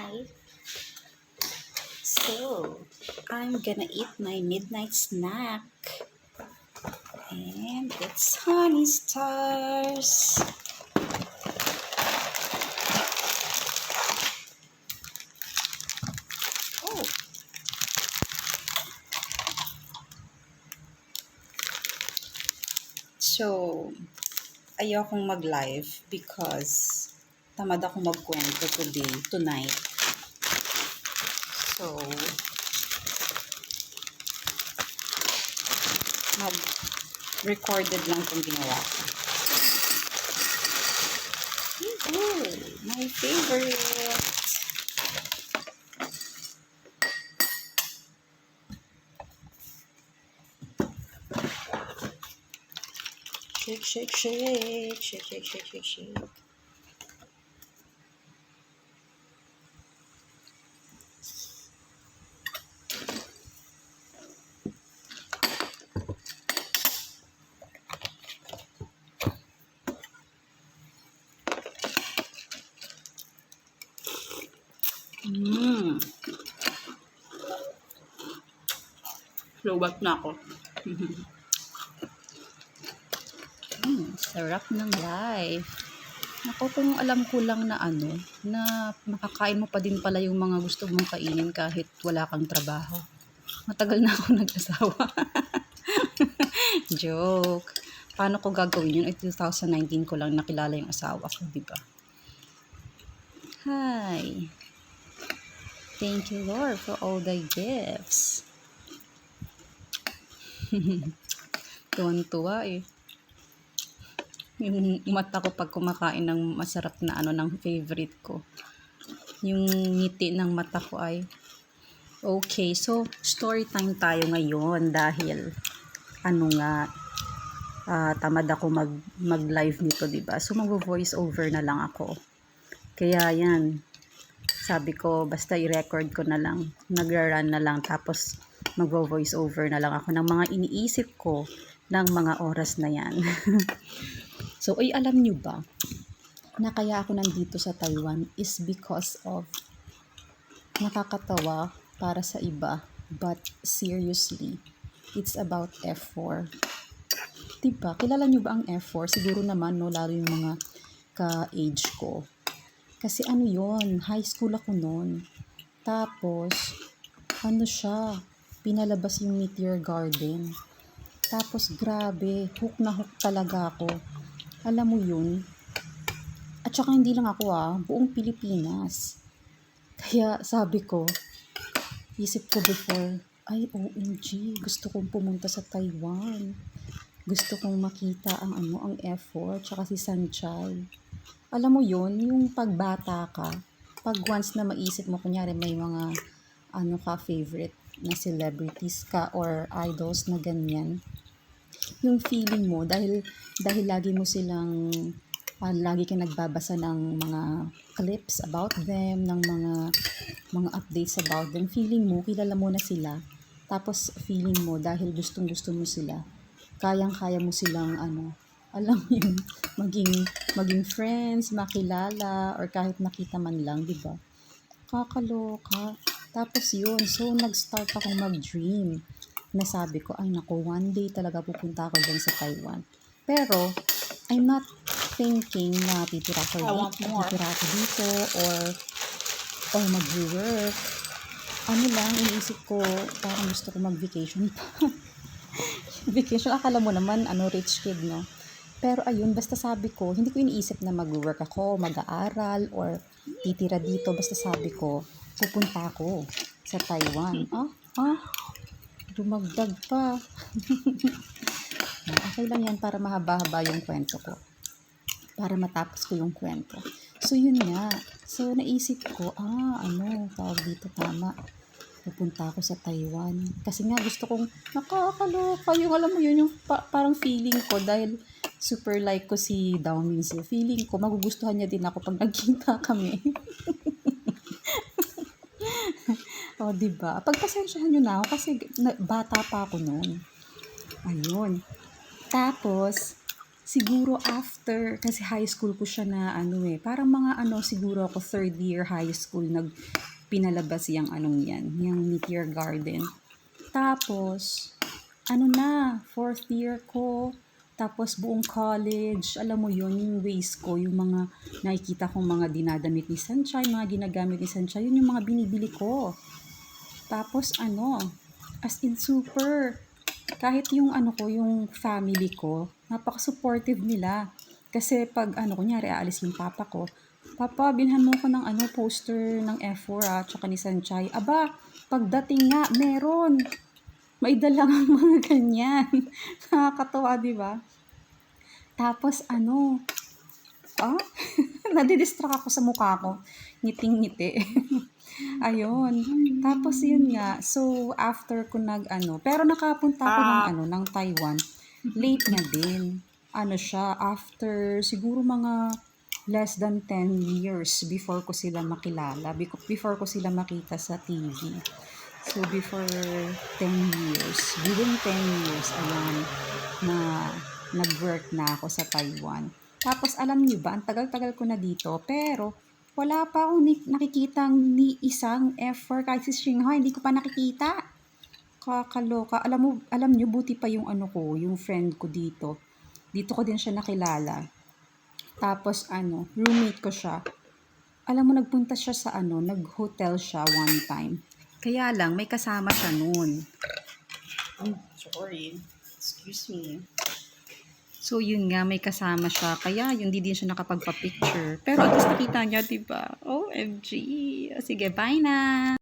Hi. So, I'm gonna eat my midnight snack. And it's Honey Stars. Oh, so, ayokong mag-live because tamad ako magkwento tonight. So, mag-recorded lang itong ginawa ko. Ooh, my favorite. Shake, shake, shake, shake, shake, shake, shake, shake. Lowbat na ako. Sarap ng life. Ako kung alam ko lang na na makakain mo pa din pala yung mga gusto mong kainin kahit wala kang trabaho. Matagal na ako nag-asawa. Joke. Paano ko gagawin yun? 2019 ko lang nakilala yung asawa ko, di ba? Hi. Thank you, Lord, for all the gifts. Tuwan-tuwa eh. Yung mata ko pag kumakain ng masarap na ng favorite ko. Yung ngiti ng mata ko ay okay. So, story time tayo ngayon dahil tamad ako mag-live nito, diba? So, mag-voice over na lang ako. Kaya yan, sabi ko, basta i-record ko na lang. Nagra-run na lang. Tapos, mag-voice over na lang ako ng mga iniisip ko ng mga oras na yan. So, alam nyo ba na kaya ako nandito sa Taiwan is because of nakakatawa para sa iba, but seriously, it's about F4. Diba? Kilala nyo ba ang F4? Siguro naman, no, lalo yung mga ka-age ko. Kasi yon, high school ako noon. Tapos, siya, pinalabas yung Meteor Garden. Tapos, grabe, hook na hook talaga ako. Alam mo yun? At saka hindi lang ako buong Pilipinas. Kaya sabi ko, isip ko before, ay OMG, gusto kong pumunta sa Taiwan. Gusto kong makita ang F4, tsaka si Sanchay. Alam mo yun, yung pagbata ka, pag once na maisip mo, kunyari may mga favorite na celebrities ka or idols na ganyan, yung feeling mo, dahil lagi mo silang, lagi ka nagbabasa ng mga clips about them, ng mga updates about them, feeling mo, kilala mo na sila, tapos feeling mo, dahil gustong-gusto mo sila, kayang-kaya mo silang, alam mo yun, maging friends, makilala, or kahit makita man lang, di ba? Kakaloka. Tapos yun, so nag-start akong mag-dream. Nasabi ko, ay naku, one day talaga pupunta ako dyan sa Taiwan. Pero, I'm not thinking na titira ako dito or mag-work. Iniisip ko, parang gusto ko mag-vacation pa. Vacation, akala mo naman, rich kid, no? Pero ayun, basta sabi ko, hindi ko iniisip na mag-work ako, mag-aaral, or titira dito. Basta sabi ko, pupunta ako sa Taiwan. Dumagdag pa. Okay lang yan para mahaba-haba yung kwento ko. Para matapos ko yung kwento. So, yun nga. So, naisip ko, tawag dito tama. Pupunta ako sa Taiwan. Kasi nga gusto kong nakakaloka. Yung alam mo yun, yung parang feeling ko dahil super like ko si Dao Minzy. Feeling ko magugustuhan niya din ako pag nagkita kami. O, diba? Pagpasensyahan nyo na ako kasi bata pa ako noon. Ayun. Tapos, siguro after, kasi high school ko siya na ano eh, parang mga ano, siguro ako third year high school, pinalabas yung anong yan, yung Meteor Garden. Tapos, ano na, fourth year ko, tapos buong college, alam mo yon yung ways ko, yung mga nakikita kong mga dinadamit ni Sunshine, mga ginagamit ni Sunshine, yun yung mga binibili ko. Tapos ano, as in super, kahit yung ano ko, yung family ko, napaka-supportive nila. Kasi pag ano, kunyari aalis yung papa ko, Papa, bilhan mo ko ng ano, poster ng F4 tsaka ni Sanchay. Aba, pagdating nga, meron. Maidala ang mga ganyan. Nakakatawa, di ba? Tapos ano, ah, nadidistract ako sa mukha ko. Ngiting-ngiti. Ayun. Tapos yun nga. So, after ko nag-ano, pero nakapunta ako ng ano, ng Taiwan. Late na din. Ano siya, after siguro mga less than 10 years before ko sila makilala, before ko sila makita sa TV. So, before 10 years, within 10 years, ayan, na nag-work na ako sa Taiwan. Tapos, alam niyo ba, ang tagal-tagal ko na dito, pero wala pa akong nakikitang ni isang F4 kahit si Shanghai, hindi ko pa nakikita. Kakaloka. Alam niyo, buti pa yung ano ko, yung friend ko dito. Dito ko din siya nakilala. Tapos ano, roommate ko siya. Alam mo, nagpunta siya sa ano, nag-hotel siya one time. Kaya lang, may kasama siya noon. Sorry. Excuse me. So, yun nga, may kasama siya. Kaya, yun, di din siya nakapagpa-picture. Pero at least nakita niya, diba? OMG. Sige, bye na!